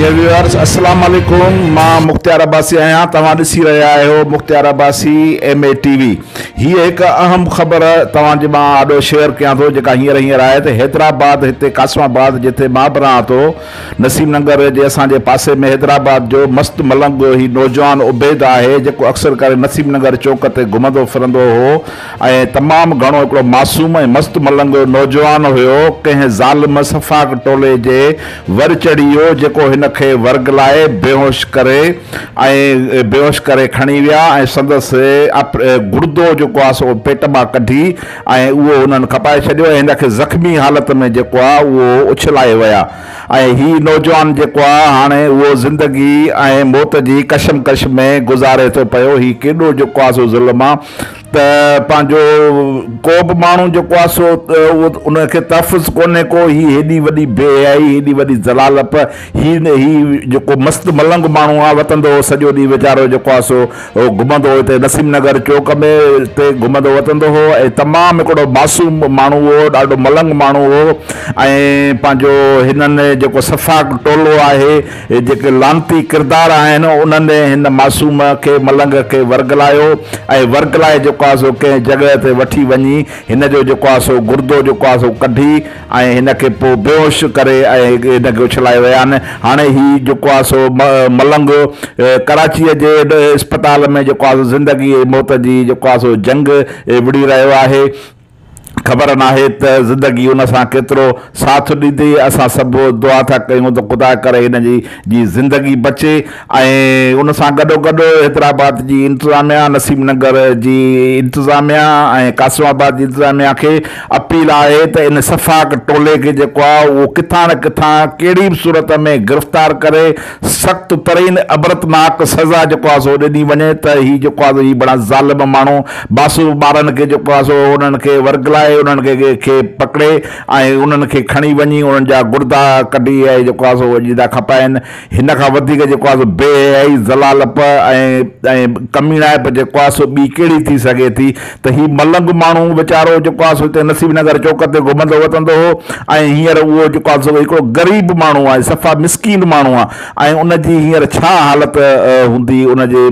Dear viewers अस्सलाम वालेकुम। मां मुख्तियार अब्बासी आहियां। तव्हां ॾिसी रहिया आहियो मुख्तियार अब्बासी MA TV। हीअ हिकु अहम ख़बर तव्हांजे मां आॾो शेयर कयां थो जेका हींअर आहे त हैदराबाद हिते कासमाबाद जिथे मां बि रहां थो नसीम नगर जे असांजे पासे में हैदराबाद जो मस्त मलंग ही नौजवान उबैद आहे जेको अक्सर करे नसीम नगर चौक ते घुमंदो फिरंदो हो ऐं तमामु घणो हिकिड़ो मासूम ऐं मस्त मलंग नौजवान हुयो। कंहिं ज़ालिम सफ़ाक टोले जे वर चढ़ी वियो जेको हिनखे वर्गलाए बेहोश करे खणी विया ऐं संदसि गुर्दो जेको आहे सो पेट मां कढी ऐं उहो हुननि खपाए छॾियो ऐं हिनखे ज़ख़्मी हालत में जेको आहे उहो उछलाए विया। ऐं हीउ नौजवान जेको आहे हाणे उहो ज़िंदगी ऐं मौत जी कशमकश में गुज़ारे थो पियो। हीउ केॾो जेको आहे सो ज़ुल्म आहे त पंहिंजो को बि माण्हू जेको आहे सो उहो उनखे तहफ़ुज़ कोन्हे को। हीअ हेॾी वॾी बेहयाई हेॾी वॾी ज़लालत हीउ जेको मस्त मलंग माण्हू आहे वतंदो हो सॼो ॾींहुं वीचारो जेको आहे सो घुमंदो हो हिते नसीम नगर चौक में हिते घुमंदो वतंदो हो ऐं तमामु हिकिड़ो मासूम माण्हू हो, ॾाढो मलंग माण्हू हो। ऐं पंहिंजो हिननि जेको सफ़ाक टोलो आहे जेके लानती किरदार आहिनि उन्हनि हिन मासूम खे मलंग खे वर्गलायो ऐं वर्गलाए जेको आहे सो कंहिं जॻह ते वठी वञी हिन जो जेको आहे सो गुर्दो जेको आहे सो कढी ऐं हिनखे पोइ बेहोश करे ऐं हिनखे उछलाए विया आहिनि। हाणे हीउ जेको आहे सो मलंग कराचीअ जे इस्पताल में जेको आहे ज़िंदगी मौत जी जेको आहे सो जंग विड़ी रहियो आहे। ख़बर नाहे त ज़िंदगी उन सां केतिरो साथ ॾींदी। असां सभु दुआ था कयूं त ख़ुदा करे हिन जी ज़िंदगी बचे। ऐं उन सां गॾोगॾु हैदराबाद जी इंतिज़ामिया, नसीम नगर जी इंतिज़ामिया ऐं कासमाबाद जी इंतिज़ामिया खे अपील आहे त इन सफ़ाक टोले खे जेको आहे उहो किथां न किथां कहिड़ी बि सूरत में गिरफ़्तार करे सख़्तु तरीन अबरतनाक सज़ा जेको आहे सो ॾिनी वञे त हीउ जेको आहे हीउ बड़ा ज़ालिम माण्हू मासूम ॿारनि खे जेको आहे सो उन्हनि खे वर्गलाए उन्हनि खे पकड़े ऐं उन्हनि खे खणी वञी उन्हनि जा गुर्दा कढी ऐं जेको आहे सो वञी था खपाइनि। हिन खां वधीक जेको आहे सो बेहयाई ज़लालत ऐं कमीनाइप जेको आहे सो ॿी कहिड़ी थी सघे थी त हीउ मलंग माण्हू वीचारो जेको आहे सो हिते नसीम नगर चौक ते घुमंदो वतंदो हो ऐं हींअर उहो जेको आहे सो हिकिड़ो ग़रीब माण्हू आहे, सफ़ा मिसकीन माण्हू आहे ऐं उनजी हींअर छा हालत हूंदी उनजे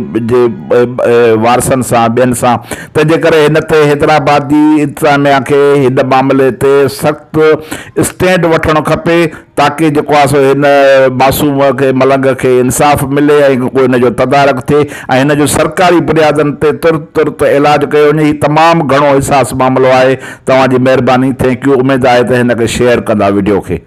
वारसनि सां ॿियनि सां। तंहिंजे करे हिन ते हैदराबाद जी इंतिज़ामिया खे हिन मामले ते सख़्तु स्टैंड वठणु खपे ताकी जेको आहे सो हिन मासूम खे मलंग खे इंसाफ़ मिले ऐं कोई हिन जो तदारक थिए ऐं हिन जो सरकारी बुनियादनि ते तुर्त इलाजु कयो वञे। हीउ तमामु घणो हिसास मामिलो आहे। तव्हांजी महिरबानी, थैंक यू। उमेदु आहे त हिन खे शेयर कंदा वीडियो खे।